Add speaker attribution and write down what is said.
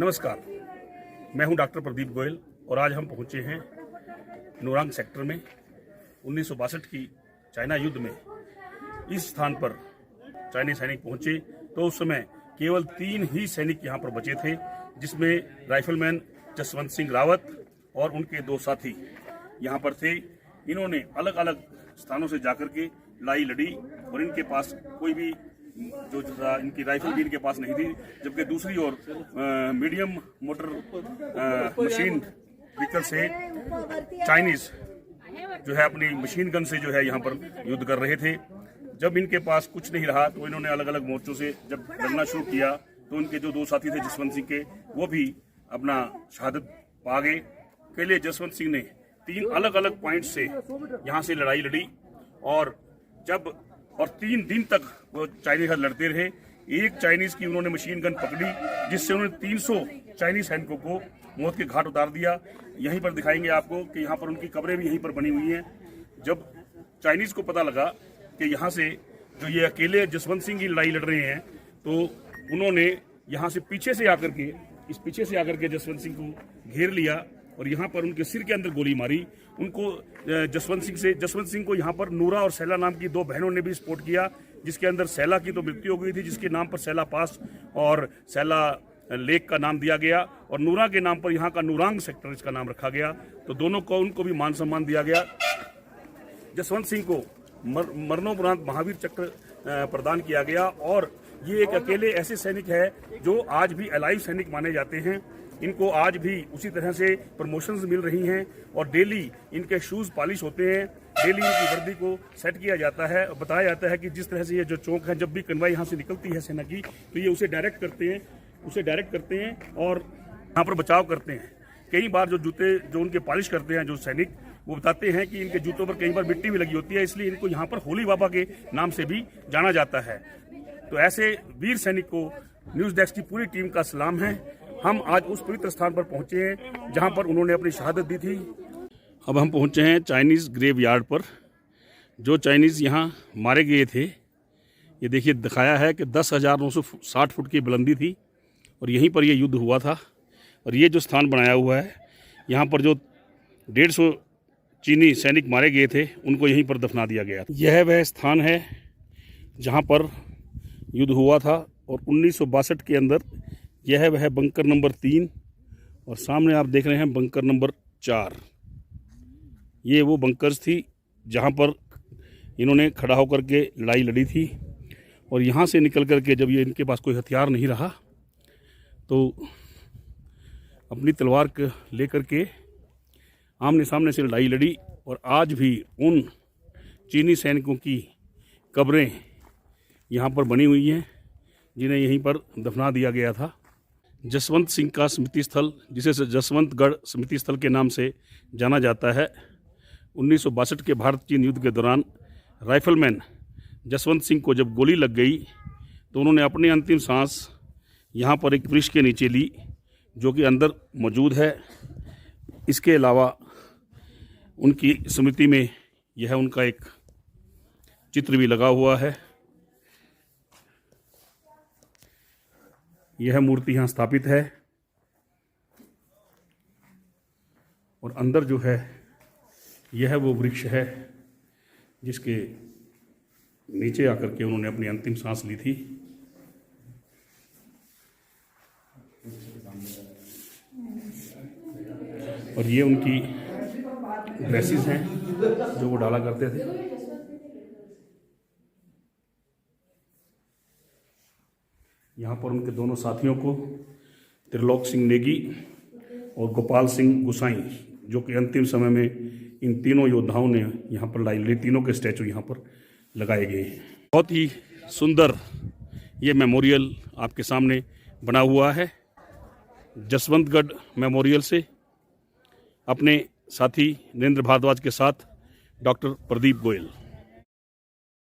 Speaker 1: नमस्कार, मैं हूं डॉक्टर प्रदीप गोयल और आज हम पहुंचे हैं नूरांग सेक्टर में। 1962 की चाइना युद्ध में इस स्थान पर चाइनीज सैनिक पहुंचे तो उस समय केवल 3 ही सैनिक यहां पर बचे थे, जिसमें राइफलमैन जसवंत सिंह रावत और उनके 2 साथी यहां पर थे। इन्होंने अलग अलग स्थानों से जाकर के लड़ाई लड़ी और इनके पास कोई भी जो इनकी राइफल भी इनके पास नहीं थी, जबकि दूसरी ओर मीडियम मोटर मशीन व्हीकल से चाइनीज जो है अपनी मशीन गन से जो है यहाँ पर युद्ध कर रहे थे। जब इनके पास कुछ नहीं रहा तो इन्होंने अलग अलग मोर्चों से जब लड़ना शुरू किया तो उनके जो 2 साथी थे जसवंत सिंह के, वो भी अपना शहादत पा गए। पहले जसवंत सिंह ने 3 अलग अलग पॉइंट से यहाँ से लड़ाई लड़ी और 3 दिन तक वो चाइनीज हाथ लड़ते रहे। एक चाइनीज की उन्होंने मशीन गन पकड़ी, जिससे उन्होंने 300 चाइनीज सैनिकों को मौत के घाट उतार दिया। यहीं पर दिखाएंगे आपको कि यहाँ पर उनकी कब्रें भी यहीं पर बनी हुई हैं। जब चाइनीज को पता लगा कि यहाँ से जो ये अकेले जसवंत सिंह की लड़ाई लड़ रहे हैं, तो उन्होंने यहाँ से पीछे से आकर के जसवंत सिंह को घेर लिया और यहाँ पर उनके सिर के अंदर गोली मारी। उनको जसवंत सिंह को यहाँ पर नूरा और सैला नाम की 2 बहनों ने भी सपोर्ट किया, जिसके अंदर सैला की तो मृत्यु हो गई थी, जिसके नाम पर सैला पास और सैला लेक का नाम दिया गया, और नूरा के नाम पर यहाँ का नूरांग सेक्टर इसका नाम रखा गया। तो दोनों को उनको भी मान सम्मान दिया गया। जसवंत सिंह को मरणोपरांत महावीर चक्र प्रदान किया गया और ये एक अकेले ऐसे सैनिक है जो आज भी अलाइव सैनिक माने जाते हैं। इनको आज भी उसी तरह से प्रमोशंस मिल रही हैं और डेली इनके शूज पॉलिश होते हैं, डेली इनकी वर्दी को सेट किया जाता है। बताया जाता है कि जिस तरह से ये जो चौक है, जब भी कन्वाई यहाँ से निकलती है सेना की, तो ये उसे डायरेक्ट करते हैं और यहाँ पर बचाव करते हैं। कई बार जो जूते जो उनके पॉलिश करते हैं जो सैनिक, वो बताते हैं कि इनके जूतों पर कई बार मिट्टी भी लगी होती है, इसलिए इनको यहाँ पर होली बाबा के नाम से भी जाना जाता है। तो ऐसे वीर सैनिक को न्यूज़ डेस्क की पूरी टीम का सलाम है। हम आज उस पवित्र स्थान पर पहुंचे हैं जहां पर उन्होंने अपनी शहादत दी थी। अब हम पहुंचे हैं चाइनीज़ ग्रेव यार्ड पर। जो चाइनीज़ यहां मारे गए थे, ये देखिए दिखाया है कि 10,960 फुट की बुलंदी थी और यहीं पर ये युद्ध हुआ था। और ये जो स्थान बनाया हुआ है, यहाँ पर जो 150 चीनी सैनिक मारे गए थे, उनको यहीं पर दफना दिया गया। यह वह स्थान है जहाँ पर युद्ध हुआ था और 1962 के अंदर यह वह बंकर नंबर 3 और सामने आप देख रहे हैं बंकर नंबर 4। ये वो बंकर्स थी जहाँ पर इन्होंने खड़ा होकर के लड़ाई लड़ी थी। और यहाँ से निकल कर के जब ये इनके पास कोई हथियार नहीं रहा तो अपनी तलवार लेकर के आमने सामने से लड़ाई लड़ी। और आज भी उन चीनी सैनिकों की कब्रें यहाँ पर बनी हुई हैं जिन्हें यहीं पर दफना दिया गया था। जसवंत सिंह का स्मृति स्थल, जिसे जसवंतगढ़ स्मृति स्थल के नाम से जाना जाता है, 1962 के भारत चीन युद्ध के दौरान राइफलमैन जसवंत सिंह को जब गोली लग गई तो उन्होंने अपनी अंतिम सांस यहाँ पर एक वृक्ष के नीचे ली, जो कि अंदर मौजूद है। इसके अलावा उनकी स्मृति में यह उनका एक चित्र भी लगा हुआ है। यह मूर्ति यहाँ स्थापित है और अंदर जो है यह वो वृक्ष है जिसके नीचे आकर के उन्होंने अपनी अंतिम सांस ली थी। और ये उनकी ड्रेसेस हैं जो वो डाला करते थे। यहाँ पर उनके दोनों साथियों को त्रिलोक सिंह नेगी और गोपाल सिंह गुसाई, जो कि अंतिम समय में इन तीनों योद्धाओं ने यहाँ पर लड़ाई लड़ी, तीनों के स्टैचू यहाँ पर लगाए गए हैं। बहुत ही सुंदर ये मेमोरियल आपके सामने बना हुआ है। जसवंतगढ़ मेमोरियल से अपने साथी नरेंद्र भारद्वाज के साथ डॉक्टर प्रदीप गोयल।